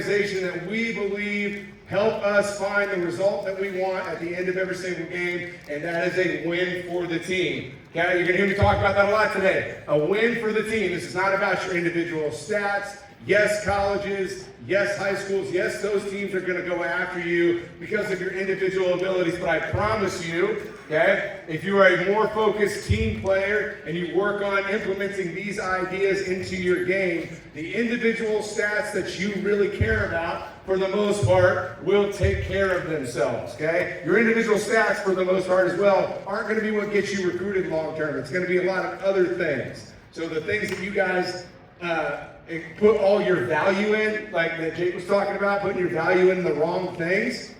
organization that we believe help us find the result that we want at the end of every single game, and that is a win for the team. Okay, you're going to hear me talk about that a lot today. A win for the team. This is not about your individual stats. Yes, colleges, yes, high schools, yes, those teams are going to go after you because of your individual abilities, but I promise you, okay, if you are a more focused team player and you work on implementing these ideas into your game, the individual stats that you really care about, for the most part, will take care of themselves, okay? Your individual stats, for the most part as well, aren't going to be what gets you recruited long term. It's going to be a lot of other things. So the things that you guys put all your value in, like that Jake was talking about, putting your value in the wrong things,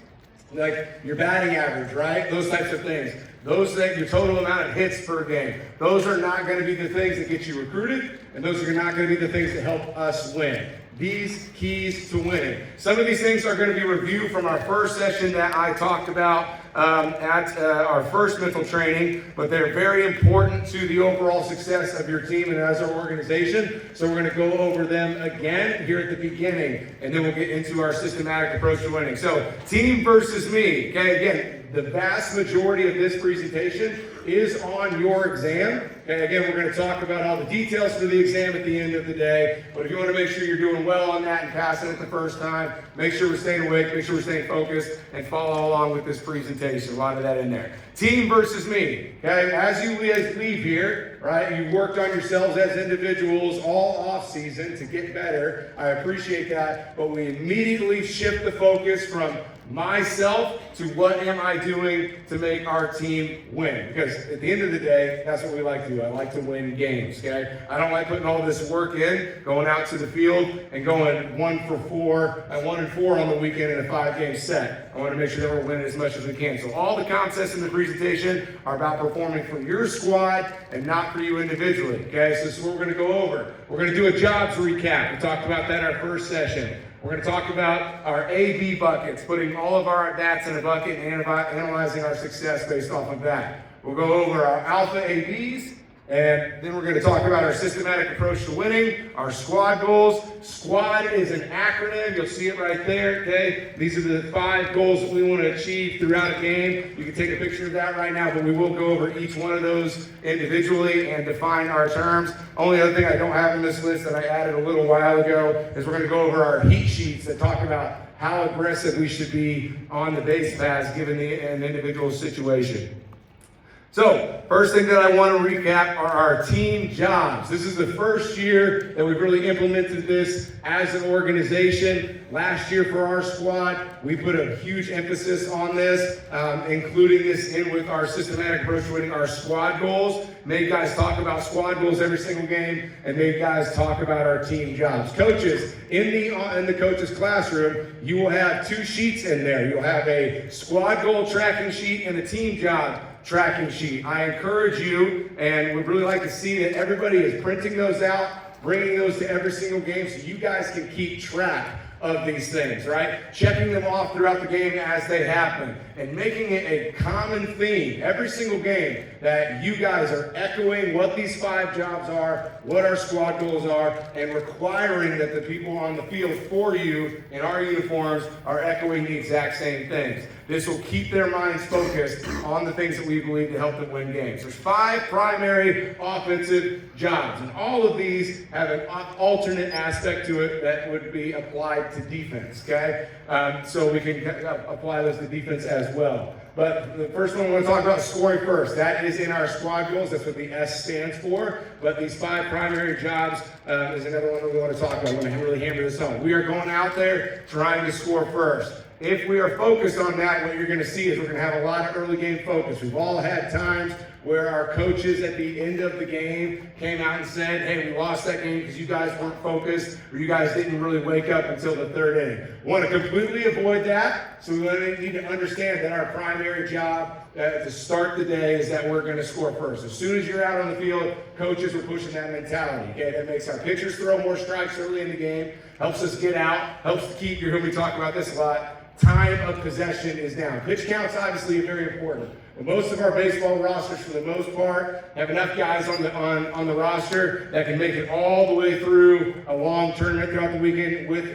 like your batting average, right? Those types of things. Those things, your total amount of hits per game. Those are not going to be the things that get you recruited, and those are not going to be the things that help us win. These keys to winning. Some of these things are going to be reviewed from our first session that I talked about at our first mental training, but they're very important to the overall success of your team and as our organization. So we're going to go over them again here at the beginning, and then we'll get into our systematic approach to winning. So team versus me. Okay, again, the vast majority of this presentation is on your exam. Okay, again, we're going to talk about all the details for the exam at the end of the day, but if you want to make sure you're doing well on that and passing it the first time, make sure we're staying awake, make sure we're staying focused, and follow along with this presentation. A lot of that in there. Team versus me. Okay, as you leave here, right, you worked on yourselves as individuals all off season to get better. I appreciate that, but we immediately shift the focus from myself to what am I doing to make our team win? Because at the end of the day, that's what we like to do. I like to win games, okay? I don't like putting all this work in, going out to the field and going 1 for 4, 1 and 4 on the weekend in a 5-game set. I want to make sure that we're winning as much as we can. So all the concepts in the presentation are about performing for your squad and not for you individually, okay? So this is what we're going to go over. We're going to do a jobs recap. We talked about that in our first session. We're going to talk about our A-B buckets, putting all of our stats in a bucket and analyzing our success based off of that. We'll go over our alpha A-Bs, and then we're going to talk about our systematic approach to winning, our squad goals. Squad is an acronym. You'll see it right there, okay? These are the 5 goals that we want to achieve throughout a game. You can take a picture of that right now, but we will go over each one of those individually and define our terms. Only other thing I don't have in this list that I added a little while ago is we're going to go over our heat sheets that talk about how aggressive we should be on the base paths given an individual situation. So, first thing that I want to recap are our team jobs. This is the first year that we've really implemented this as an organization. Last year for our squad, we put a huge emphasis on this, including this in with our systematic approach to winning, our squad goals. Made guys talk about squad goals every single game, and made guys talk about our team jobs. Coaches, in the coach's classroom, you will have 2 sheets in there. You'll have a squad goal tracking sheet and a team job tracking sheet. I encourage you, and would really like to see that everybody is printing those out, bringing those to every single game so you guys can keep track of these things, right? Checking them off throughout the game as they happen and making it a common theme every single game that you guys are echoing what these 5 jobs are, what our squad goals are, and requiring that the people on the field for you in our uniforms are echoing the exact same things. This will keep their minds focused on the things that we believe to help them win games. There's 5 primary offensive jobs, and all of these have an alternate aspect to it that would be applied to defense, okay? So we can apply those to defense as well. But the first one we want to talk about is scoring first. That is in our squad goals. That's what the S stands for. But these 5 primary jobs is another one that we want to talk about. I want to really hammer this home. We are going out there trying to score first. If we are focused on that, what you're going to see is we're going to have a lot of early game focus. We've all had times where our coaches at the end of the game came out and said, hey, we lost that game because you guys weren't focused or you guys didn't really wake up until the 3rd inning. We want to completely avoid that, so we need to understand that our primary job to start the day is that we're going to score first. As soon as you're out on the field, coaches are pushing that mentality. Okay, that makes our pitchers throw more strikes early in the game, helps us get out, helps to keep, you hear me talk about this a lot, time of possession is down. Pitch count's obviously very important. But most of our baseball rosters, for the most part, have enough guys on the roster that can make it all the way through a long tournament throughout the weekend with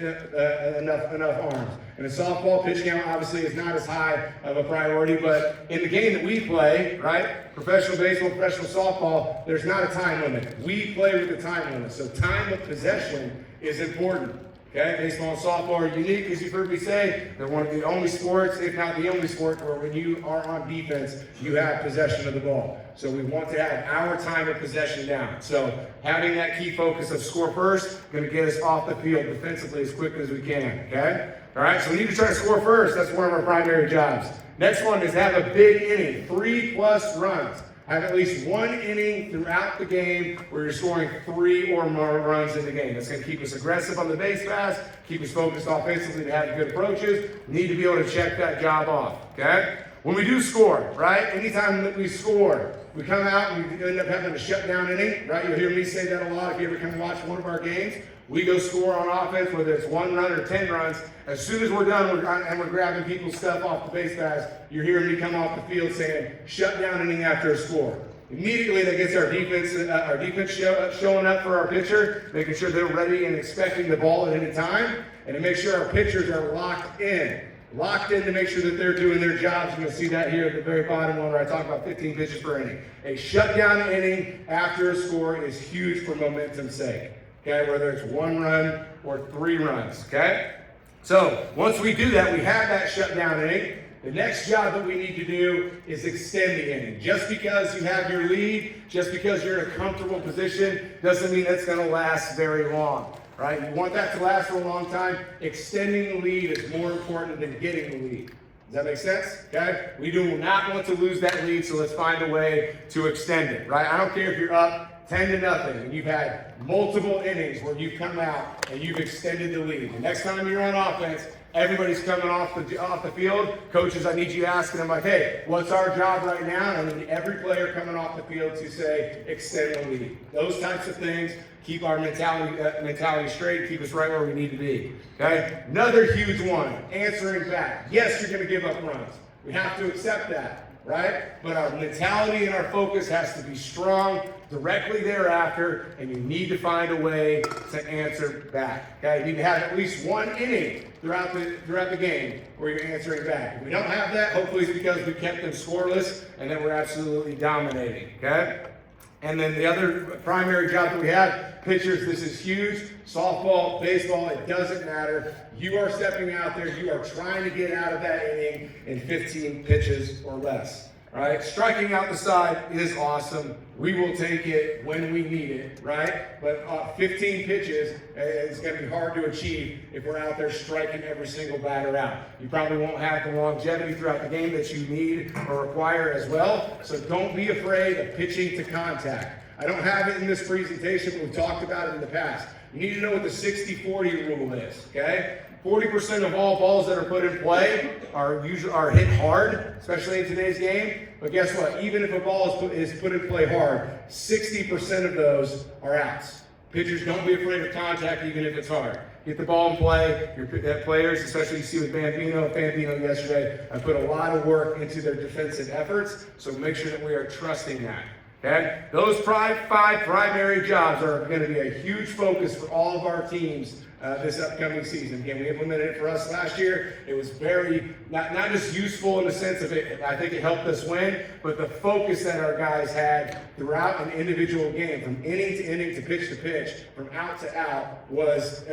enough arms. And in softball, pitch count obviously is not as high of a priority, but in the game that we play, right, professional baseball, professional softball, there's not a time limit. We play with a time limit, so time of possession is important. Okay, baseball and softball are unique, as you've heard me say. They're one of the only sports, if not the only sport, where when you are on defense, you have possession of the ball. So we want to have our time of possession down. So having that key focus of score first, going to get us off the field defensively as quickly as we can, okay? All right, so we need to try to score first. That's one of our primary jobs. Next one is have a big inning, 3+ runs. Have at least one inning throughout the game where you're scoring 3 or more runs in the game. That's going to keep us aggressive on the base pass, keep us focused offensively to have good approaches. Need to be able to check that job off, okay? When we do score, right, anytime that we score, we come out and we end up having a shutdown inning, right? You'll hear me say that a lot if you ever come and watch one of our games. We go score on offense, whether it's 1 run or 10 runs. As soon as we're done and we're grabbing people's stuff off the base pass, you're hearing me come off the field saying, shut down inning after a score. Immediately that gets our defense showing up for our pitcher, making sure they're ready and expecting the ball at any time, and to make sure our pitchers are locked in to make sure that they're doing their jobs. You're going to see that here at the very bottom one where I talk about 15 pitches per inning. A shutdown inning after a score is huge for momentum's sake. Okay, whether it's 1 run or 3 runs, okay? So once we do that, we have that shutdown inning. The next job that we need to do is extend the inning. Just because you have your lead, just because you're in a comfortable position, doesn't mean that's going to last very long, right? You want that to last for a long time. Extending the lead is more important than getting the lead. Does that make sense? Okay? We do not want to lose that lead, so let's find a way to extend it, right? I don't care if you're up 10-0 and you've had multiple innings where you've come out and you've extended the lead. The next time you're on offense, everybody's coming off the field. Coaches, I need you asking them like, hey, what's our job right now? And I need every player coming off the field to say, extend the lead. Those types of things keep our mentality straight, keep us right where we need to be. Okay? Another huge one, answering back. Yes, you're going to give up runs. We have to accept that, right? But our mentality and our focus has to be strong directly thereafter, and you need to find a way to answer back. Okay? You need to have at least 1 inning throughout the game where you're answering back. If we don't have that, hopefully it's because we kept them scoreless and then we're absolutely dominating. Okay? And then the other primary job that we have, pitchers, this is huge. Softball, baseball, it doesn't matter. You are stepping out there, you are trying to get out of that inning in 15 pitches or less. Right? Striking out the side is awesome. We will take it when we need it, right? But 15 pitches is going to be hard to achieve if we're out there striking every single batter out. You probably won't have the longevity throughout the game that you need or require as well. So don't be afraid of pitching to contact. I don't have it in this presentation, but we've talked about it in the past. You need to know what the 60-40 rule is, okay? 40% of all balls that are put in play are hit hard, especially in today's game. But guess what? Even if a ball is put in play hard, 60% of those are outs. Pitchers, don't be afraid of contact, even if it's hard. Get the ball in play. Your players, especially you see with Bambino yesterday, have put a lot of work into their defensive efforts. So make sure that we are trusting that. Okay? Those 5 primary jobs are going to be a huge focus for all of our teams this upcoming season. Again, we implemented it for us last year. It was very, not just useful in the sense of it, I think it helped us win, but the focus that our guys had throughout an individual game, from inning to inning to pitch, from out to out, was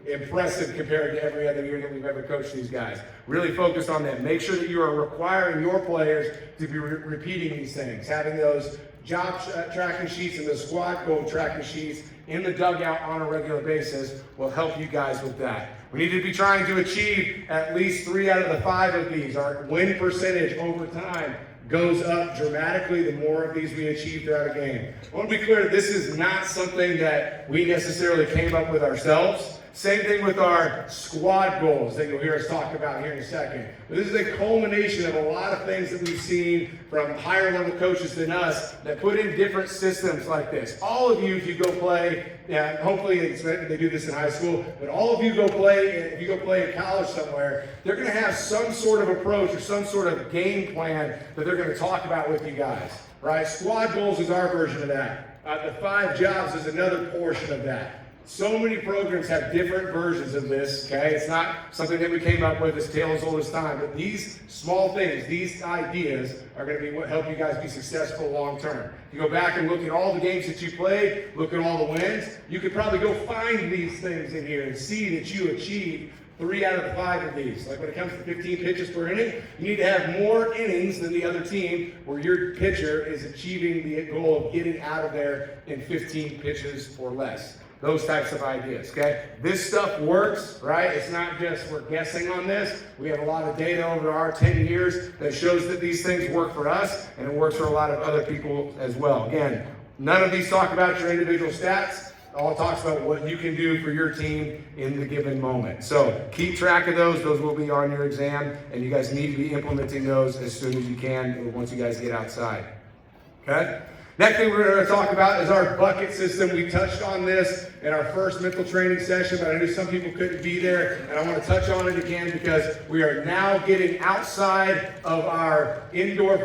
impressive compared to every other year that we've ever coached these guys. Really focused on that. Make sure that you are requiring your players to be repeating these things, having those job tracking sheets and the squad goal tracking sheets in the dugout on a regular basis will help you guys with that. We need to be trying to achieve at least 3 out of the 5 of these. Our win percentage over time goes up dramatically the more of these we achieve throughout a game. I want to be clear, this is not something that we necessarily came up with ourselves. Same thing with our squad goals that you'll hear us talk about here in a second. But this is a culmination of a lot of things that we've seen from higher level coaches than us that put in different systems like this. All of you, if you go play, hopefully they do this in high school, but all of you go play, if you go play in college somewhere, they're going to have some sort of approach or some sort of game plan that they're going to talk about with you guys, right? Squad goals is our version of that. The 5 jobs is another portion of that. So many programs have different versions of this, okay? It's not something that we came up with, it's tale as old as time, but these small things, these ideas are going to be what help you guys be successful long term. You go back and look at all the games that you played, look at all the wins, you could probably go find these things in here and see that you achieved 3 out of the 5 of these. Like when it comes to 15 pitches per inning, you need to have more innings than the other team where your pitcher is achieving the goal of getting out of there in 15 pitches or less. Those types of ideas, okay? This stuff works, right? It's not just we're guessing on this. We have a lot of data over our 10 years that shows that these things work for us, and it works for a lot of other people as well. Again, none of these talk about your individual stats. It all talks about what you can do for your team in the given moment. So keep track of those. Those will be on your exam, and you guys need to be implementing those as soon as you can once you guys get outside, okay? Next thing we're going to talk about is our bucket system. We touched on this in our first mental training session, but I knew some people couldn't be there, and I want to touch on it again because we are now getting outside of our indoor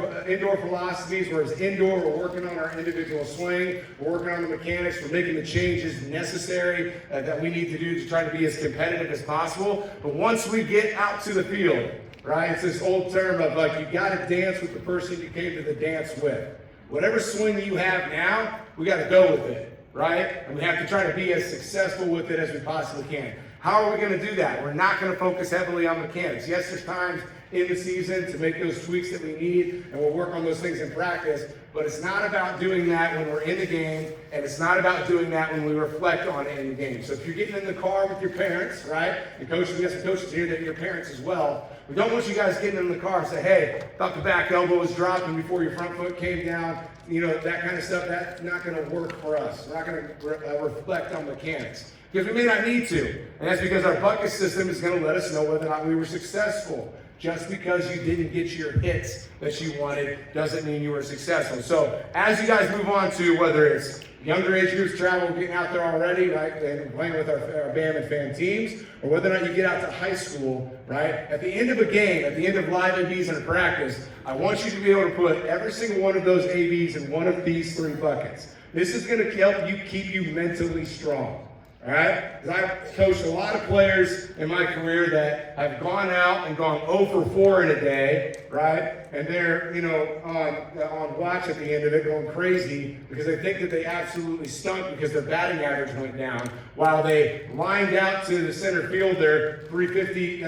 philosophies, whereas indoor we're working on our individual swing, we're working on the mechanics, we're making the changes necessary that we need to do to try to be as competitive as possible. But once we get out to the field, right, it's this old term of like you got to dance with the person you came to the dance with. Whatever swing you have now, we got to go with it, right? And we have to try to be as successful with it as we possibly can. How are we going to do that? We're not going to focus heavily on mechanics. Yes, there's times in the season to make those tweaks that we need, and we'll work on those things in practice, but it's not about doing that when we're in the game, and it's not about doing that when we reflect on it in the game. So if you're getting in the car with your parents, right, and coaches, we have some coaches here that are your parents as well, we don't want you guys getting in the car and say, hey, thought the back elbow was dropping before your front foot came down, you know, that kind of stuff. That's not going to work for us. We're not going to reflect on mechanics because we may not need to. And that's because our bucket system is going to let us know whether or not we were successful. Just because you didn't get your hits that you wanted doesn't mean you were successful. So as you guys move on to whether it's younger age groups travel, getting out there already, right, and playing with our BAM and FAM teams, or whether or not you get out to high school, right, at the end of a game, at the end of live ABs in a practice, I want you to be able to put every single one of those ABs in one of these 3 buckets. This is going to help you keep you mentally strong. All right? Because I've coached a lot of players in my career that have gone out and gone 0 for 4 in a day, right? And they're, you know, on watch at the end of it going crazy because they think that they absolutely stunk because their batting average went down while they lined out to the center fielder 350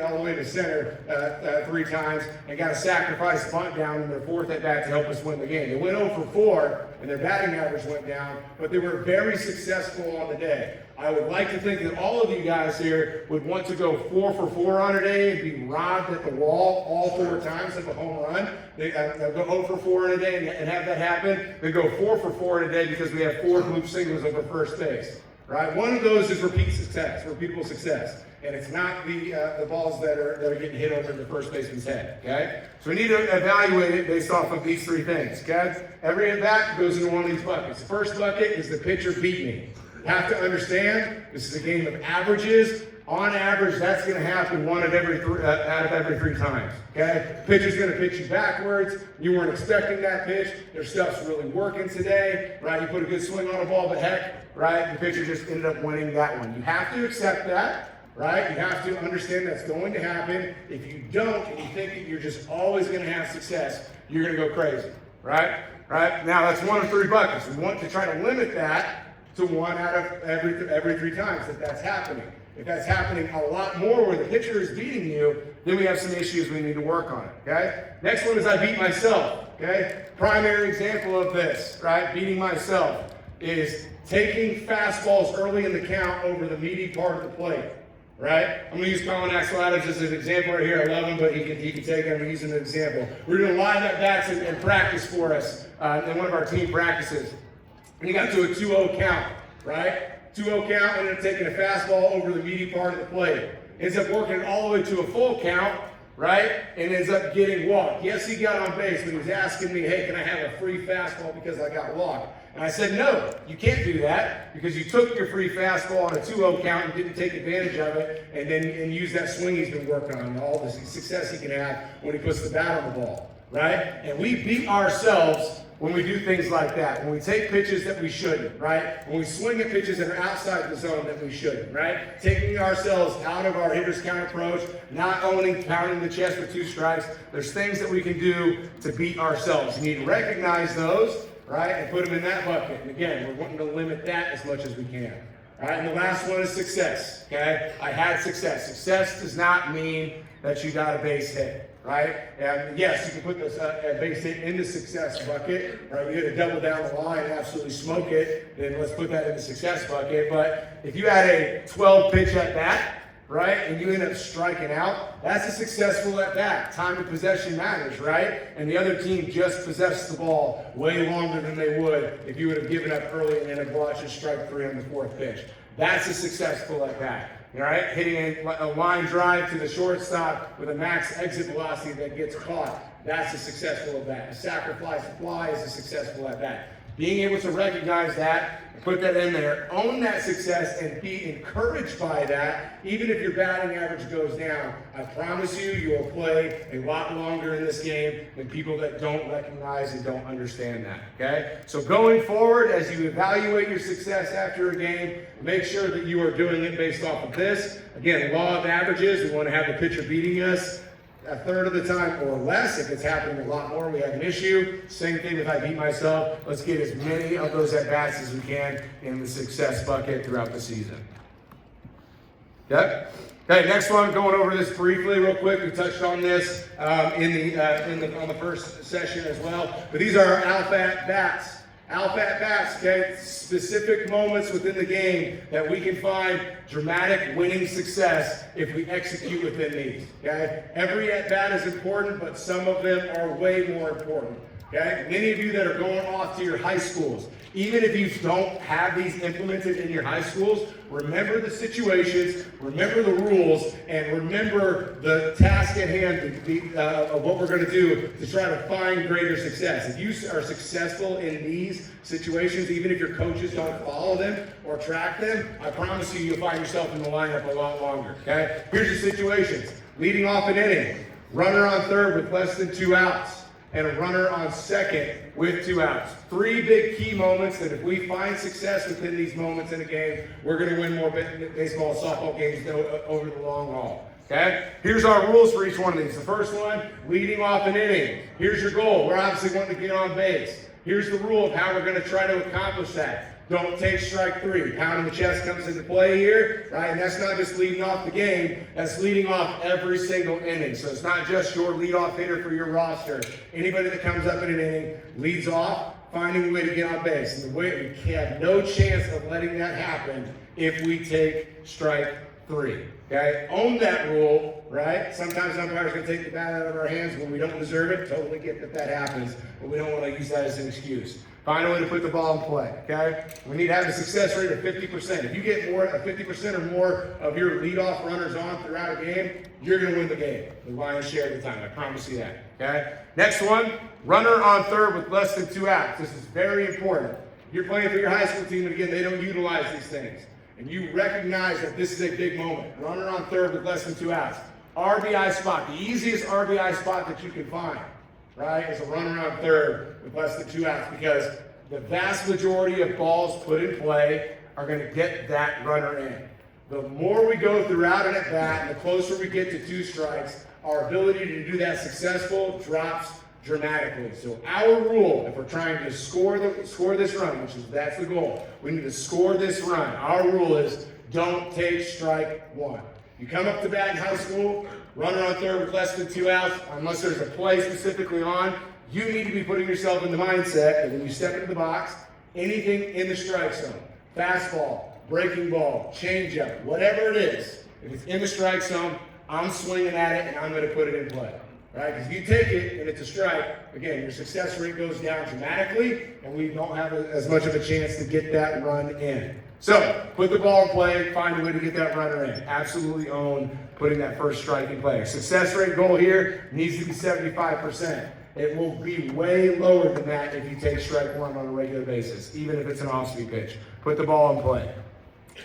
all the way to center 3 times and got a sacrifice bunt down in their 4th at bat to help us win the game. They went 0 for 4 and their batting average went down, but they were very successful on the day. I would like to think that all of you guys here would want to go 4 for 4 on a day and be robbed at the wall all 4 times of a home run. They'll go 0 for 4 in a day and have that happen. Then go 4 for 4 in a day because we have 4 group singles over first base. Right? One of those is repeat success, repeatable success. And it's not the balls that are getting hit over the first baseman's head. Okay? So we need to evaluate it based off of these 3 things. Okay? Every at bat goes into one of these buckets. The first bucket is the pitcher beat me. You have to understand this is a game of averages. On average, that's going to happen 1 out of every 3 times. Okay? The pitcher's going to pitch you backwards. You weren't expecting that pitch. Their stuff's really working today. Right? You put a good swing on a ball, but heck, right? The pitcher just ended up winning that one. You have to accept that. Right? You have to understand that's going to happen. If you don't, and you think that you're just always going to have success, you're going to go crazy. Right? Right? Now, that's 1 of 3 buckets. We want to try to limit that to 1 out of every 3 times that that's happening. If that's happening a lot more where the pitcher is beating you, then we have some issues we need to work on. Okay? Next one is I beat myself. Okay? Primary example of this, right? Beating myself is taking fastballs early in the count over the meaty part of the plate. Right? I'm going to use Colin Axel Adams as an example right here. I love him, but he can take it. I'm using an example. We're doing live at bats and practice for us in one of our team practices. And he got to a 2-0 count, right? 2-0 count, ended up taking a fastball over the meaty part of the plate. Ends up working it all the way to a full count, right? And ends up getting walked. Yes, he got on base, but he was asking me, hey, can I have a free fastball because I got walked? And I said, no, you can't do that because you took your free fastball on a 2-0 count and didn't take advantage of it and use that swing he's been working on, all the success he can have when he puts the bat on the ball, right? And we beat ourselves when we do things like that, when we take pitches that we shouldn't, right? When we swing at pitches that are outside the zone that we shouldn't, right? Taking ourselves out of our hitter's count approach, not pounding the chest with 2 strikes. There's things that we can do to beat ourselves. You need to recognize those, right, and put them in that bucket. And again, we're wanting to limit that as much as we can. All right, and the last one is success, okay? I had success. Success does not mean that you got a base hit. Right? And yes, you can put this base hit in the success bucket, right? You hit a double down the line and absolutely smoke it, then let's put that in the success bucket. But if you had a 12 pitch at bat, right, and you end up striking out, that's a successful at bat. Time of possession matters, right? And the other team just possessed the ball way longer than they would if you would have given up early and ended up watching strike 3 on the 4th pitch. That's a successful at bat. All right, hitting a line drive to the shortstop with a max exit velocity that gets caught. That's a successful at bat. A sacrifice fly is a successful at bat. Being able to recognize that, put that in there, own that success, and be encouraged by that, even if your batting average goes down, I promise you, you will play a lot longer in this game than people that don't recognize and don't understand that, okay? So going forward, as you evaluate your success after a game, make sure that you are doing it based off of this. Again, law of averages, we want to have the pitcher beating us a third of the time or less. If it's happening a lot more, we have an issue. Same thing if I beat myself. Let's get as many of those at-bats as we can in the success bucket throughout the season. Okay? Okay, next one, going over this briefly real quick. We touched on this on the first session as well. But these are our alpha at-bats. Alpha at-bats, okay? Specific moments within the game that we can find dramatic winning success if we execute within these, okay? Every at-bat is important, but some of them are way more important, okay? Many of you that are going off to your high schools, even if you don't have these implemented in your high schools, remember the situations, remember the rules, and remember the task at hand of what we're going to do to try to find greater success. If you are successful in these situations, even if your coaches don't follow them or track them, I promise you, you'll find yourself in the lineup a lot longer, okay? Here's your situations. Leading off an inning, runner on third with less than 2 outs. And a runner on second with 2 outs. 3 big key moments that if we find success within these moments in a game, we're going to win more baseball and softball games over the long haul. Okay? Here's our rules for each one of these. The first one, leading off an inning. Here's your goal. We're obviously wanting to get on base. Here's the rule of how we're going to try to accomplish that. Don't take strike 3. Pounding the chest comes into play here, right? And that's not just leading off the game, that's leading off every single inning. So it's not just your leadoff hitter for your roster. Anybody that comes up in an inning leads off, finding a way to get on base. And we have no chance of letting that happen if we take strike 3. Okay? Own that rule, right? Sometimes umpires are going to take the bat out of our hands when we don't deserve it. Totally get that happens, but we don't want to use that as an excuse. Find a way to put the ball in play, okay? We need to have a success rate of 50%. If you get 50% or more of your leadoff runners on throughout a game, you're going to win the game, the lion's share of the time. I promise you that, okay? Next one, runner on third with less than 2 outs. This is very important. You're playing for your high school team, and again, they don't utilize these things. And you recognize that this is a big moment. Runner on third with less than 2 outs. RBI spot, the easiest RBI spot that you can find, right, is a runner on third with less than 2 outs, because the vast majority of balls put in play are going to get that runner in. The more we go throughout an at-bat, and the closer we get to 2 strikes, our ability to do that successful drops dramatically. So our rule, if we're trying to score this run, that's the goal, we need to score this run. Our rule is don't take strike 1. You come up to bat in high school, runner on third with less than 2 outs, unless there's a play specifically on, you need to be putting yourself in the mindset that when you step into the box, anything in the strike zone, fastball, breaking ball, changeup, whatever it is, if it's in the strike zone, I'm swinging at it and I'm going to put it in play. Right? Because if you take it and it's a strike, again, your success rate goes down dramatically and we don't have as much of a chance to get that run in. So, put the ball in play, find a way to get that runner in. Absolutely own putting that first strike in play. Success rate goal here needs to be 75%. It will be way lower than that if you take strike one on a regular basis, even if it's an off-speed pitch. Put the ball in play.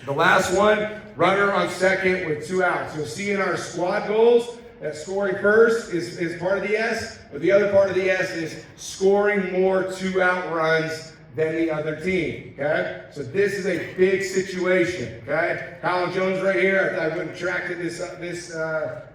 The last one, runner on second with 2 outs. You'll see in our squad goals that scoring first is part of the S, but the other part of the S is scoring more 2-out runs than the other team, okay? So this is a big situation, okay? Colin Jones right here, I went and tracked it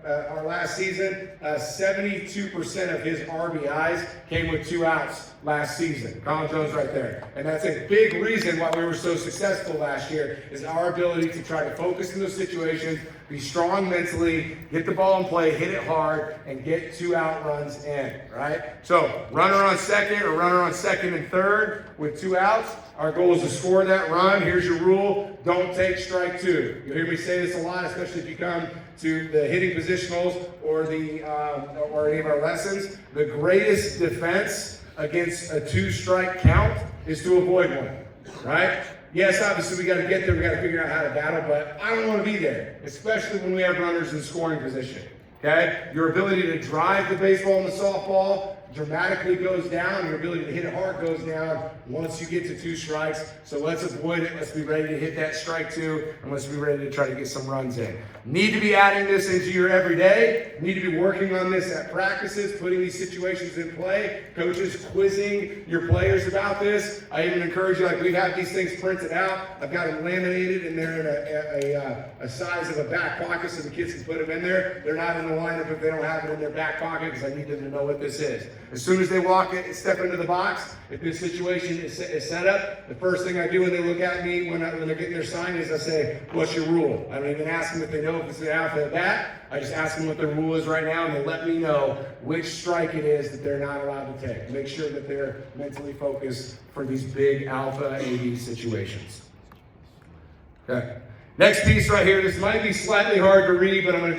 our last season. 72% of his RBIs came with 2 outs last season. Colin Jones right there. And that's a big reason why we were so successful last year, is our ability to try to focus in those situations, be strong mentally, get the ball in play, hit it hard, and get 2-out runs in, right? So runner on second or runner on second and third with 2 outs. Our goal is to score that run. Here's your rule. Don't take strike 2. You'll hear me say this a lot, especially if you come to the hitting positionals or any of our lessons. The greatest defense against a 2-strike count is to avoid one, right? Yes, obviously we got to get there. We got to figure out how to battle, but I don't want to be there, especially when we have runners in scoring position. Okay, your ability to drive the baseball and the softball dramatically goes down. Your ability to hit it hard goes down once you get to 2 strikes. So let's avoid it. Let's be ready to hit that strike 2, and let's be ready to try to get some runs in. Need to be adding this into your everyday. Need to be working on this at practices, putting these situations in play. Coaches quizzing your players about this. I even encourage you, like we have these things printed out. I've got them laminated, and they're in a size of a back pocket so the kids can put them in there. They're not in the lineup if they don't have it in their back pocket, because I need them to know what this is. As soon as they step into the box, if this situation is set up, the first thing I do when they look at me when they're getting their sign is I say, what's your rule? I don't even ask them if they know if it's an alpha at bat. I just ask them what their rule is right now, and they let me know which strike it is that they're not allowed to take. Make sure that they're mentally focused for these big alpha AB situations. Okay. Next piece right here, this might be slightly hard to read, but I'm going to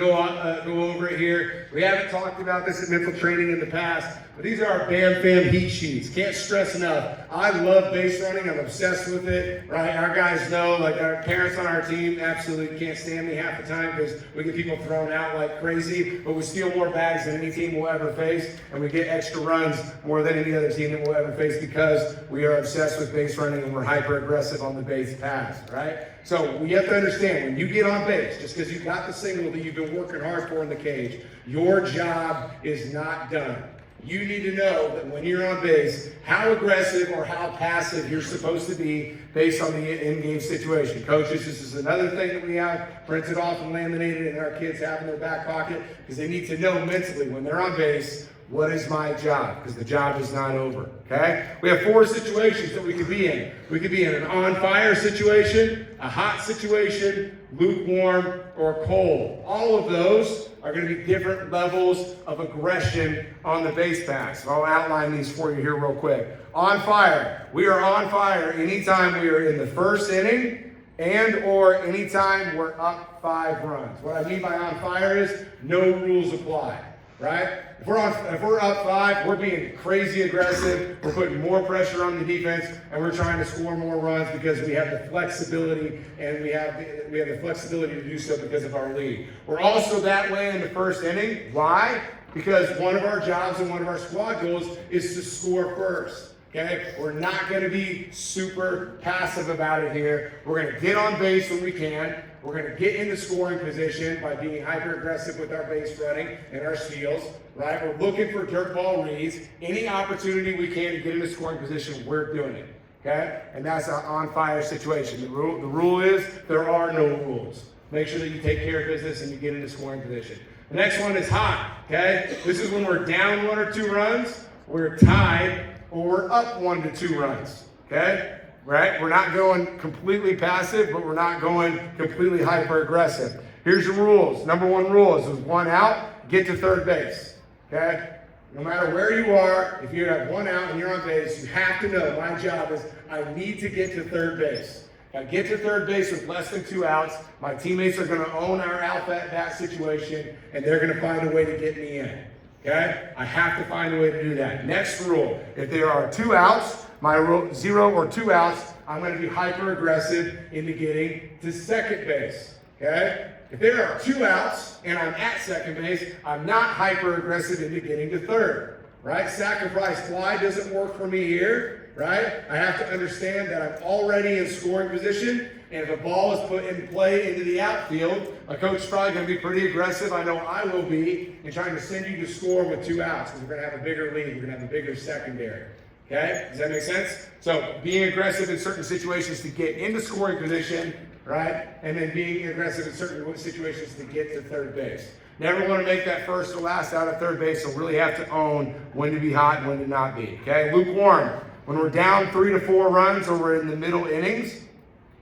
go over it here. We haven't talked about this in mental training in the past, but these are our BAMFAM heat sheets. Can't stress enough. I love base running. I'm obsessed with it, right? Our guys know, like our parents on our team absolutely can't stand me half the time because we get people thrown out like crazy, but we steal more bags than any team will ever face, and we get extra runs more than any other team that will ever face because we are obsessed with base running and we're hyper aggressive on the base pass, right? So we have to understand, when you get on base, just because you got the signal that you've been working hard for in the cage, your job is not done. You need to know that when you're on base, how aggressive or how passive you're supposed to be based on the in-game situation. Coaches, this is another thing that we have printed off and laminated and our kids have in their back pocket, because they need to know mentally when they're on base, what is my job? Because the job is not over, okay? We have 4 situations that we could be in. We could be in an on-fire situation, a hot situation, lukewarm, or cold. All of those are going to be different levels of aggression on the base pass. I'll outline these for you here real quick. On fire. We are on fire anytime we are in the first inning and or anytime we're up 5 runs. What I mean by on fire is no rules apply. Right? If we're up 5, we're being crazy aggressive, we're putting more pressure on the defense, and we're trying to score more runs because we have the flexibility, and we have the flexibility to do so because of our lead. We're also that way in the first inning. Why? Because one of our jobs and one of our squad goals is to score first. Okay? We're not going to be super passive about it here. We're going to get on base when we can. We're going to get into scoring position by being hyper-aggressive with our base running and our steals, right? We're looking for dirt ball reads. Any opportunity we can to get into scoring position, we're doing it, okay? And that's an on-fire situation. The rule is there are no rules. Make sure that you take care of business and you get into scoring position. The next one is hot, okay? This is when we're down 1 or 2 runs, we're tied, or we're up 1 to 2 runs, okay? Right? We're not going completely passive, but we're not going completely hyper-aggressive. Here's your rules. Number 1 rule is with 1 out, get to third base. Okay? No matter where you are, if you have 1 out and you're on base, you have to know my job is I need to get to third base. If I get to third base with less than 2 outs, my teammates are going to own our alpha at bat situation, and they're going to find a way to get me in. Okay? I have to find a way to do that. Next rule, if there are 2 outs, my rule, 0 or 2 outs, I'm going to be hyper aggressive into getting to second base. Okay? If there are 2 outs and I'm at second base, I'm not hyper aggressive into getting to third. Right? Sacrifice fly doesn't work for me here. Right? I have to understand that I'm already in scoring position, and if a ball is put in play into the outfield, a coach is probably going to be pretty aggressive. I know I will be in trying to send you to score with 2 outs because we're going to have a bigger lead. We're going to have a bigger secondary. Okay? Does that make sense? So being aggressive in certain situations to get into scoring position, right? And then being aggressive in certain situations to get to third base. Never want to make that first or last out of third base, so really have to own when to be hot and when to not be. Okay? Lukewarm. When we're down 3 to 4 runs or we're in the middle innings,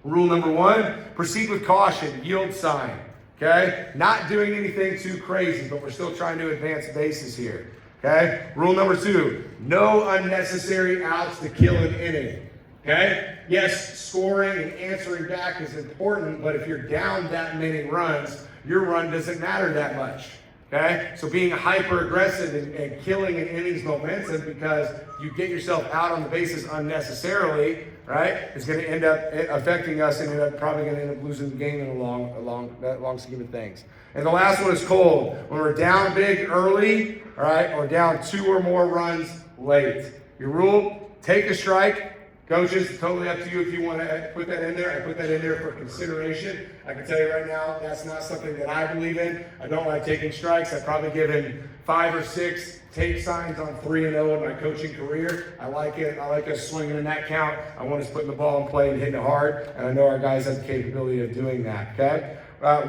rule number 1, proceed with caution, yield sign. Okay? Not doing anything too crazy, but we're still trying to advance bases here. Okay? Rule number 2, no unnecessary outs to kill an inning. Okay? Yes, scoring and answering back is important, but if you're down that many runs, your run doesn't matter that much. Okay? So being hyper aggressive and killing an inning's momentum because you get yourself out on the bases unnecessarily, right, is going to end up affecting us and probably going to end up losing the game in a long scheme of things. And the last one is cold. When we're down big early, all right, or down 2 or more runs late. Your rule, take a strike. Coaches, totally up to you if you want to put that in there. I put that in there for consideration. I can tell you right now, that's not something that I believe in. I don't like taking strikes. I've probably given 5 or 6 tape signs on 3-0 in my coaching career. I like it. I like us swinging in that count. I want us putting the ball in play and hitting it hard. And I know our guys have the capability of doing that. Okay?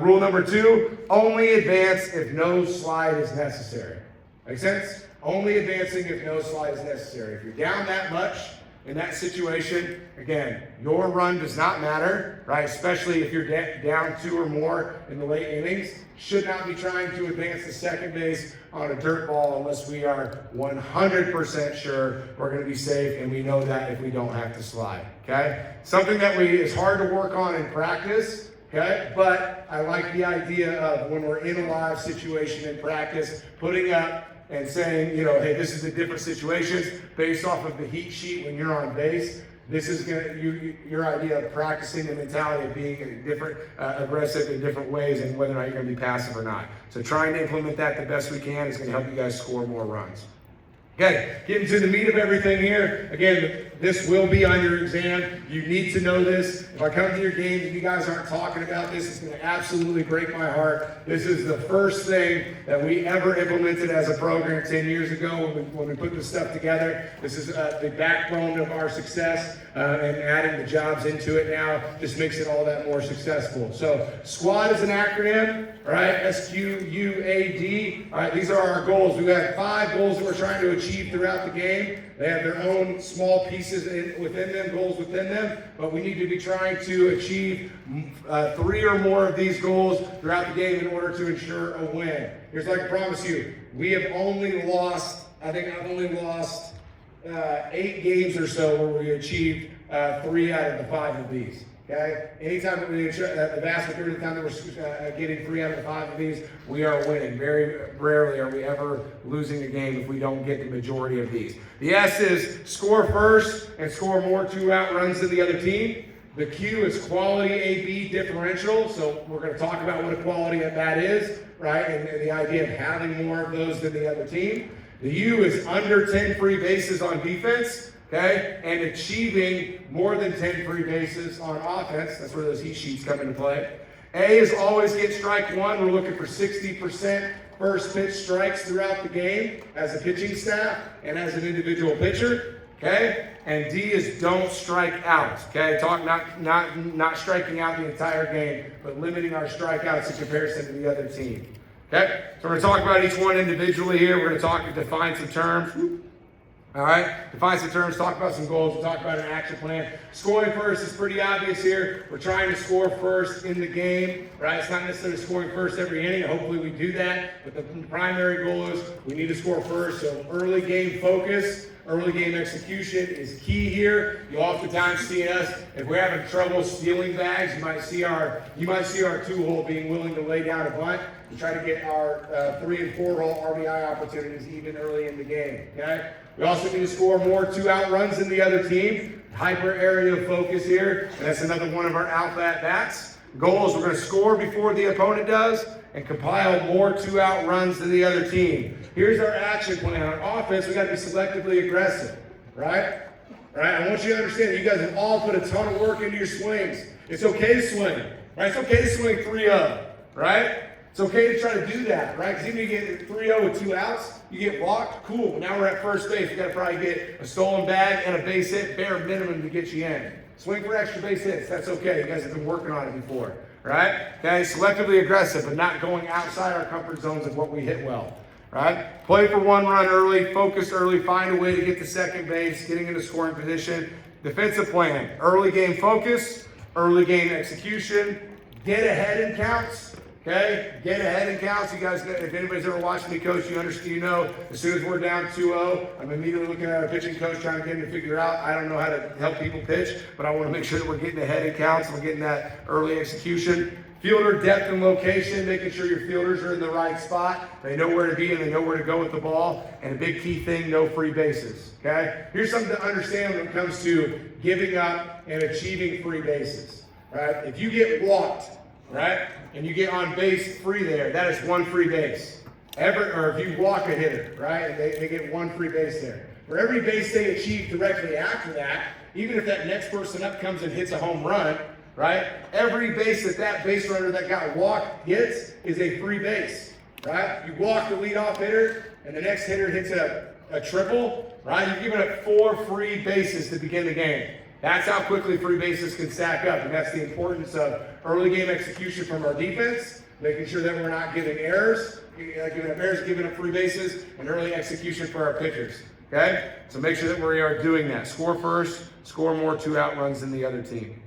Rule number 2, only advance if no slide is necessary. Make sense? Only advancing if no slide is necessary. If you're down that much, in that situation, again, your run does not matter, right? Especially if you're down 2 or more in the late innings. Should not be trying to advance to second base on a dirt ball unless we are 100% sure we're going to be safe, and we know that if we don't have to slide, okay? Something that is hard to work on in practice, okay? But I like the idea of when we're in a live situation in practice, putting up and saying, you know, hey, this is the different situations based off of the heat sheet when you're on base. This is your idea of practicing the mentality of being different, aggressive in different ways and whether or not you're going to be passive or not. So trying to implement that the best we can is going to help you guys score more runs. Okay, getting to the meat of everything here. Again, this will be on your exam. You need to know this. If I come to your game and you guys aren't talking about this, it's going to absolutely break my heart. This is the first thing that we ever implemented as a program 10 years ago when we put this stuff together. This is the backbone of our success, and adding the jobs into it now just makes it all that more successful. So SQUAD is an acronym, all right? SQUAD. All right, these are our goals. We've got 5 goals that we're trying to achieve throughout the game. They have their own small pieces within them, goals within them, but we need to be trying to achieve 3 or more of these goals throughout the game in order to ensure a win. Here's what I can promise you. We have only lost, I've only lost 8 games or so where we achieved 3 out of the 5 of these. Okay? Anytime that we, the vast majority of the time that we're getting 3 out of the 5 of these, we are winning. Very rarely are we ever losing a game if we don't get the majority of these. The S is score first and score more 2-out runs than the other team. The Q is quality AB differential. So we're going to talk about what a quality of that is, right? And the idea of having more of those than the other team. The U is under 10 free bases on defense. Okay, and achieving more than 10 free bases on offense. That's where those heat sheets come into play. A is always get strike 1. We're looking for 60% first pitch strikes throughout the game as a pitching staff and as an individual pitcher. Okay, and D is don't strike out. Okay, not striking out the entire game, but limiting our strikeouts in comparison to the other team. Okay, so we're going to talk about each one individually here. We're going to talk and define some terms. All right, define some terms, talk about some goals, we'll talk about an action plan. Scoring first is pretty obvious here. We're trying to score first in the game, right? It's not necessarily scoring first every inning. Hopefully we do that, but the primary goal is we need to score first. So early game focus, Early game execution is key here. You oftentimes see us, if we're having trouble stealing bags, you might see our 2-hole being willing to lay down a bunt to try to get our 3 and 4-hole RBI opportunities even early in the game. Okay? We also need to score more 2-out runs than the other team. Hyper area of focus here, and that's another one of our alpha at bats. Goal is we're going to score before the opponent does and compile more 2-out runs than the other team. Here's our action plan. On offense, we got to be selectively aggressive, right? Right? I want you to understand that you guys have all put a ton of work into your swings. It's okay to swing, right? It's okay to swing 3-0, right? It's okay to try to do that, right? Because even if you get 3-0 with 2 outs, you get walked, cool. Now we're at first base. We got to probably get a stolen bag and a base hit, bare minimum to get you in. Swing for extra base hits. That's okay. You guys have been working on it before, right? Okay, selectively aggressive, but not going outside our comfort zones of what we hit well, right? Play for 1 run early, focus early, find a way to get to second base, getting into scoring position. Defensive plan, early game focus, early game execution, get ahead in counts. Okay, get ahead in counts. You guys, if anybody's ever watched me coach, you understand. You know, as soon as we're down 2-0, I'm immediately looking at our pitching coach, trying to get him to figure out. I don't know how to help people pitch, but I want to make sure that we're getting ahead in counts. We're getting that early execution. Fielder depth and location, making sure your fielders are in the right spot. They know where to be and they know where to go with the ball. And a big key thing, no free bases. Okay, here's something to understand when it comes to giving up and achieving free bases. Right, if you get walked, right, and you get on base free there, that is 1 free base. Or if you walk a hitter, right, and they get 1 free base there. For every base they achieve directly after that, even if that next person up comes and hits a home run, right, every base that base runner that got walked gets is a free base, right? You walk the leadoff hitter, and the next hitter hits a triple, right? You've given up 4 free bases to begin the game. That's how quickly free bases can stack up, and that's the importance of early game execution from our defense, making sure that we're not giving errors, giving up free bases, and early execution for our pitchers. Okay? So make sure that we are doing that. Score first, score more 2-out runs than the other team.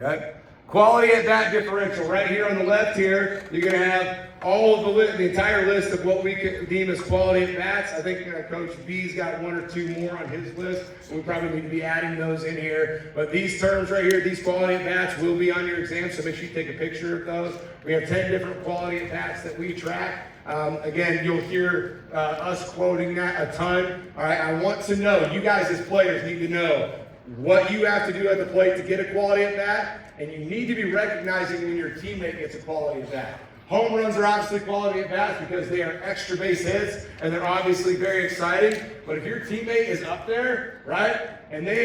Okay? Quality at bat differential. Right here on the left here, you're going to have all of the entire list of what we could deem as quality at bats. I think Coach B's got 1 or 2 more on his list. We probably need to be adding those in here. But these terms right here, these quality at bats will be on your exam, so make sure you take a picture of those. We have 10 different quality at bats that we track. Again, you'll hear us quoting that a ton. All right, I want to know, you guys as players need to know what you have to do at the plate to get a quality at bat. And you need to be recognizing when your teammate gets a quality at bat. Home runs are obviously quality at bats because they are extra base hits and they're obviously very exciting. But if your teammate is up there, right, and they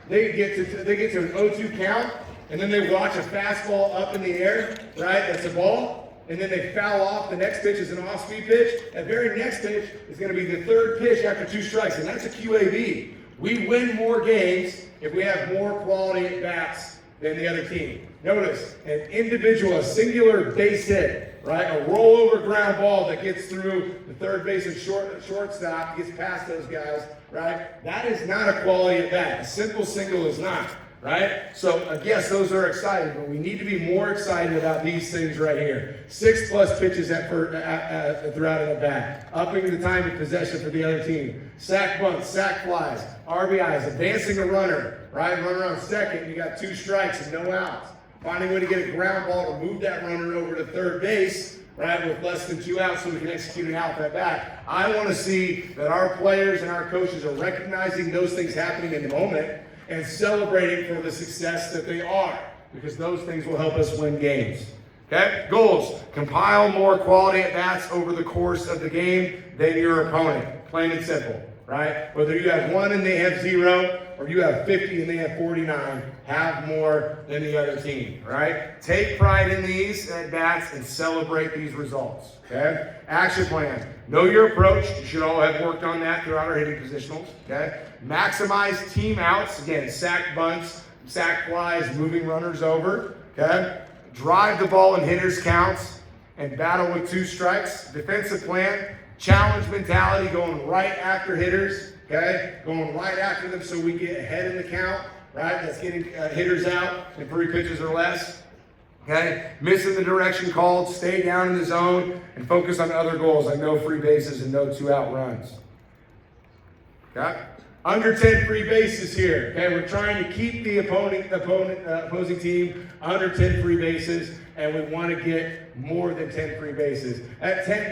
get to an 0-2 count, and then they watch a fastball up in the air, right, that's a ball, and then they foul off, the next pitch is an off-speed pitch, that very next pitch is going to be the 3rd pitch after 2 strikes, and that's a QAB. We win more games if we have more quality at bats than the other team. Notice, an individual, a singular base hit, right? A rollover ground ball that gets through the third base and shortstop, gets past those guys, right? That is not a quality at bat. A simple single is not, right? So, yes, those are exciting, but we need to be more excited about these things right here. 6+ pitches throughout an at bat, upping the time of possession for the other team. Sack bunts, sack flies, RBIs, advancing a runner, right? Runner on second, you got 2 strikes and no outs. Finding a way to get a ground ball to move that runner over to third base, right, with less than 2 outs so we can execute an out at bat. I want to see that our players and our coaches are recognizing those things happening in the moment and celebrating for the success that they are, because those things will help us win games. Okay? Goals: compile more quality at bats over the course of the game than your opponent. Plain and simple, right? Whether you have 1 and they have 0, or you have 50 and they have 49, have more than the other team, right? Take pride in these at bats and celebrate these results. Okay? Action plan: know your approach. You should all have worked on that throughout our hitting positionals. Okay? Maximize team outs. Again, sack bunts, sack flies, moving runners over. Okay? Drive the ball in hitters counts and battle with 2 strikes. Defensive plan: challenge mentality, going right after hitters. Okay? Going right after them so we get ahead in the count. Right? That's getting hitters out in 3 pitches or less. Okay? Missing the direction called, stay down in the zone, and focus on other goals like no free bases and no 2-out runs. Okay? Under 10 free bases here. Okay, we're trying to keep the opposing team under 10 free bases, and we want to get more than 10 free bases.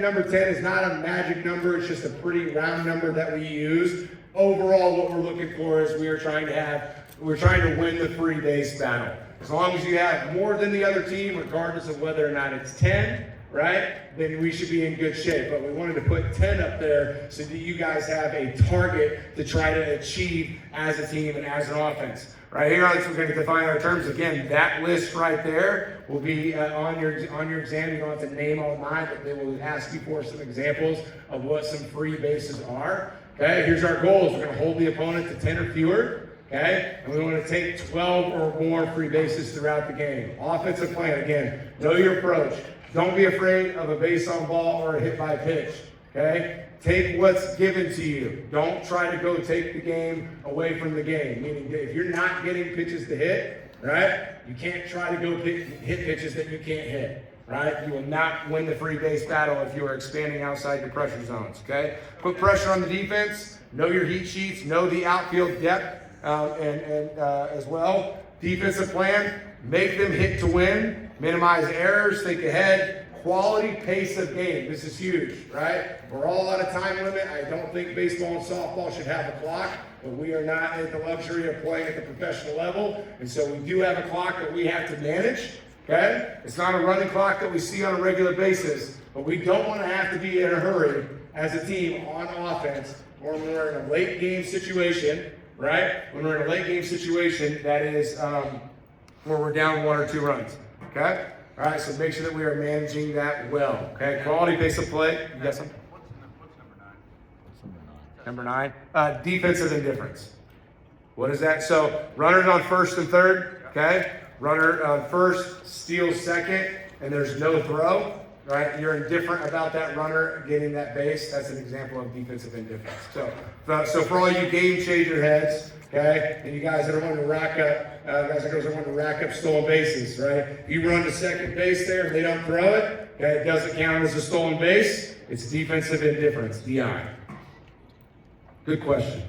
Number 10 is not a magic number, it's just a pretty round number that we use. Overall, what we're looking for is we're trying to win the free base battle. As long as you have more than the other team, regardless of whether or not it's 10, right, then we should be in good shape. But we wanted to put 10 up there so that you guys have a target to try to achieve as a team and as an offense. Right here, we're going to define our terms. Again, that list right there will be on your exam. You don't have to name all 9, but they will ask you for some examples of what some free bases are. Okay, here's our goals. We're going to hold the opponent to 10 or fewer. Okay, and we want to take 12 or more free bases throughout the game. Offensive plan, again, know your approach. Don't be afraid of a base on ball or a hit by pitch. Okay, take what's given to you. Don't try to go take the game away from the game. Meaning that if you're not getting pitches to hit, right, you can't try to go hit pitches that you can't hit. Right? You will not win the free base battle if you are expanding outside your pressure zones. Okay, put pressure on the defense. Know your heat sheets. Know the outfield depth. As well, defensive plan, make them hit to win, minimize errors, think ahead, quality pace of game. This is huge, right? We're all out of time limit. I don't think baseball and softball should have a clock, but we are not at the luxury of playing at the professional level, and so we do have a clock that we have to manage, okay? It's not a running clock that we see on a regular basis, but we don't want to have to be in a hurry as a team on offense or when we're in a late game situation. Right? When we're in a late game situation, that is where we're down 1 or 2 runs. Okay? All right, so make sure that we are managing that well. Okay? Quality pace of play. You got something? What's number 9? What's Number 9? Defensive indifference. What is that? So, runners on first and third. Okay? Runner on first, steals second, and there's no throw. Right? You're indifferent about that runner getting that base. That's an example of defensive indifference. So for all you game changer heads, okay, and you guys that are wanting to rack up, guys and girls that want to rack up stolen bases, right? If you run to second base there and they don't throw it, okay, it doesn't count as a stolen base. It's defensive indifference, DI. Good question.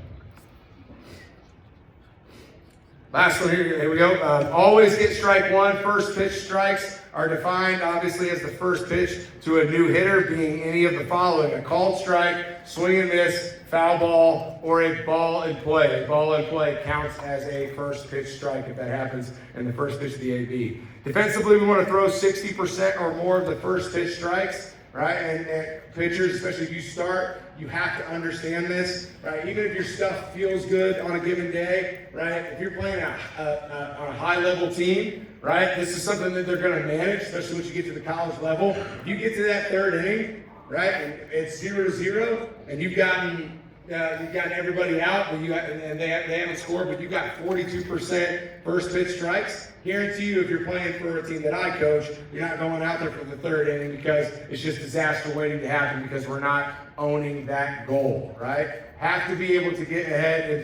Last one here we go. Always get strike 1. First pitch strikes are defined obviously as the first pitch to a new hitter being any of the following: a called strike, swing and miss, foul ball, or a ball in play. A ball in play counts as a first pitch strike if that happens in the first pitch of the AB. Defensively, we want to throw 60% or more of the first pitch strikes, right? And pitchers, especially if you start, you have to understand this, right? Even if your stuff feels good on a given day, right? If you're playing on a high-level team, right? This is something that they're going to manage, especially once you get to the college level. If you get to that third inning, right, and it's 0-0, and you've gotten everybody out, and they haven't scored, but you've got 42% first pitch strikes. Guarantee you, if you're playing for a team that I coach, you're not going out there for the third inning because it's just disaster waiting to happen because we're not owning that goal, right? Have to be able to get ahead in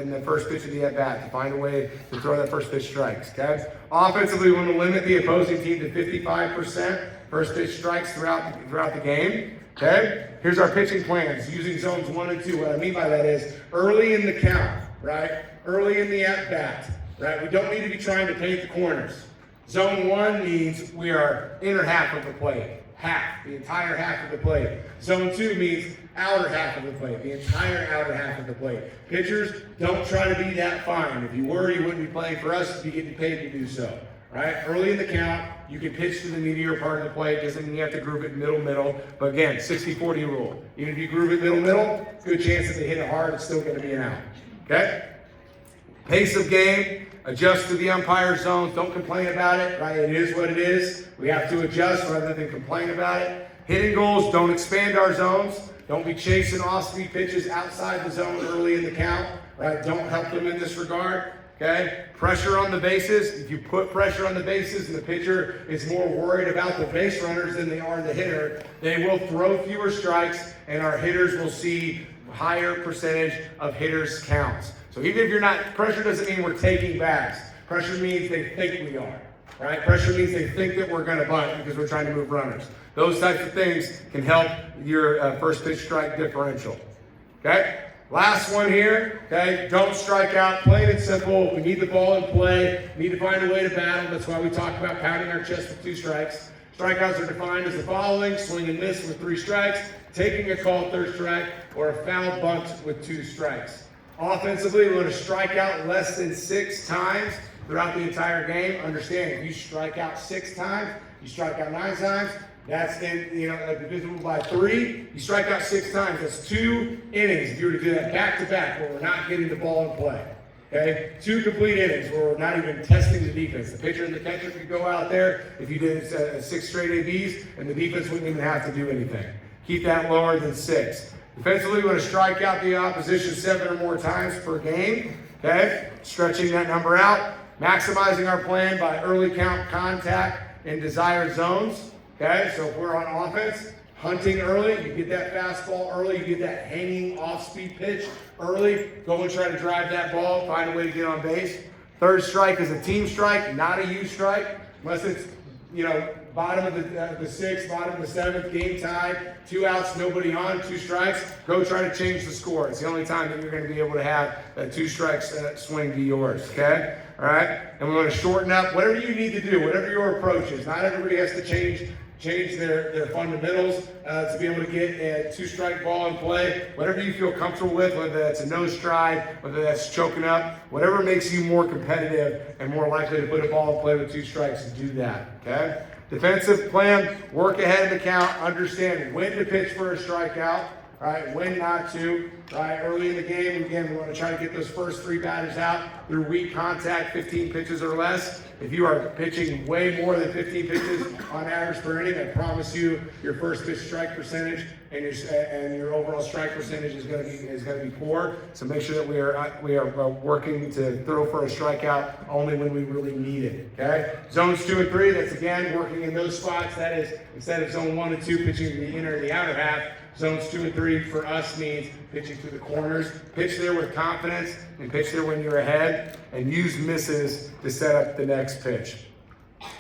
the first pitch of the at-bat to find a way to throw that first pitch strikes, okay? Offensively, we want to limit the opposing team to 55% first pitch strikes throughout the game. Okay, here's our pitching plans using zones 1 and 2. What I mean by that is early in the count, right? Early in the at-bat, right? We don't need to be trying to paint the corners. Zone 1 means we are inner half of the plate, the entire half of the plate. Zone 2 means outer half of the plate, the entire outer half of the plate. Pitchers, don't try to be that fine. If you were, you wouldn't be playing for us, you'd be getting paid to do so. Right? Early in the count, you can pitch to the meatier part of the plate. Doesn't mean you have to groove it middle. But again, 60-40 rule. Even if you groove it middle, good chance that they hit it hard, it's still going to be an out. Okay? Pace of game, adjust to the umpire zones. Don't complain about it. Right? It is what it is. We have to adjust rather than complain about it. Hitting goals, don't expand our zones. Don't be chasing off-speed pitches outside the zone early in the count. Right? Don't help them in this regard. Okay? Pressure on the bases. If you put pressure on the bases and the pitcher is more worried about the base runners than they are the hitter, they will throw fewer strikes and our hitters will see higher percentage of hitters counts. So even if you're not, pressure doesn't mean we're taking bags. Pressure means they think we are. Right? Pressure means they think that we're going to bunt because we're trying to move runners. Those types of things can help your first pitch strike differential. Okay? Last one here, okay? Don't strike out, plain and simple. We need the ball in play. We need to find a way to battle. That's why we talk about pounding our chest with 2 strikes. Strikeouts are defined as the following: swing and miss with 3 strikes, taking a called 3rd strike, or a foul bunt with 2 strikes. Offensively, we want to strike out less than 6 times throughout the entire game. Understand, if you strike out 6 times, you strike out 9 times, that's then, divisible by 3. You strike out 6 times, that's 2 innings if you were to do that back to back where we're not getting the ball in play. Okay? 2 complete innings where we're not even testing the defense. The pitcher and the catcher could go out there if you did 6 straight ABs, and the defense wouldn't even have to do anything. Keep that lower than 6. Defensively, we want to strike out the opposition 7 or more times per game. Okay? Stretching that number out. Maximizing our plan by early count contact in desired zones. Okay? So if we're on offense, hunting early, you get that fastball early, you get that hanging off-speed pitch early, go and try to drive that ball, find a way to get on base. 3rd strike is a team strike, not a you strike, unless it's, bottom of the 6th, bottom of the 7th, game tied, 2 outs, nobody on, 2 strikes, go try to change the score. It's the only time that you're going to be able to have that 2 strikes swing be yours, okay? All right? And we want to shorten up whatever you need to do, whatever your approach is. Not everybody has to change their fundamentals to be able to get a 2-strike ball in play. Whatever you feel comfortable with, whether that's a no stride, whether that's choking up, whatever makes you more competitive and more likely to put a ball in play with 2 strikes, do that, okay? Defensive plan, work ahead of the count, understand when to pitch for a strikeout, right? When not to, right? Early in the game, again, we want to try to get those first 3 batters out through weak contact, 15 pitches or less. If you are pitching way more than 15 pitches on average per inning, I promise you, your first pitch strike percentage and your overall strike percentage is going to be poor. So make sure that we are working to throw for a strikeout only when we really need it. Okay. Zones 2 and 3. That's again working in those spots. That is, instead of zone 1 and 2 pitching in the inner and the outer half, zones 2 and 3 for us means pitching through the corners. Pitch there with confidence and pitch there when you're ahead, and use misses to set up the next pitch.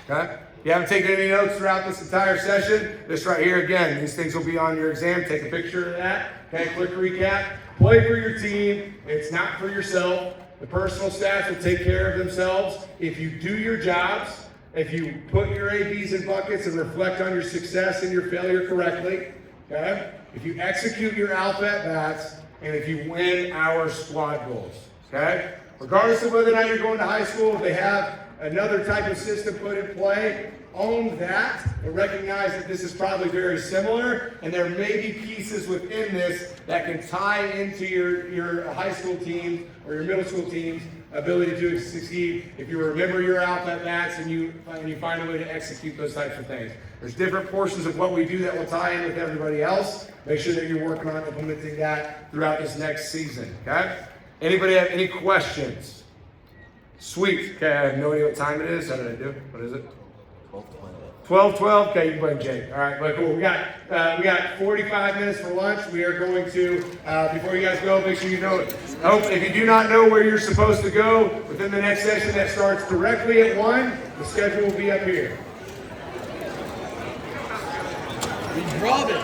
Okay? If you haven't taken any notes throughout this entire session, this right here, again, these things will be on your exam. Take a picture of that. Okay, quick recap. Play for your team. It's not for yourself. The personal stats will take care of themselves. If you do your jobs, if you put your ABs in buckets and reflect on your success and your failure correctly, okay? If you execute your alpha at bats, and if you win our squad goals, okay? Regardless of whether or not you're going to high school, if they have another type of system put in play, own that and recognize that this is probably very similar, and there may be pieces within this that can tie into your high school team or your middle school team's ability to succeed if you remember your alpha at bats and you find a way to execute those types of things. There's different portions of what we do that will tie in with everybody else. Make sure that you're working on implementing that throughout this next season, okay? Anybody have any questions? Sweet. Okay, I have no idea what time it is. How did I do? What is it? 12:12. Okay, you can blame Jake. All right, but cool. We got 45 minutes for lunch. We are going to, before you guys go, make sure you know, if you do not know where you're supposed to go within the next session that starts directly at 1, the schedule will be up here. Robin.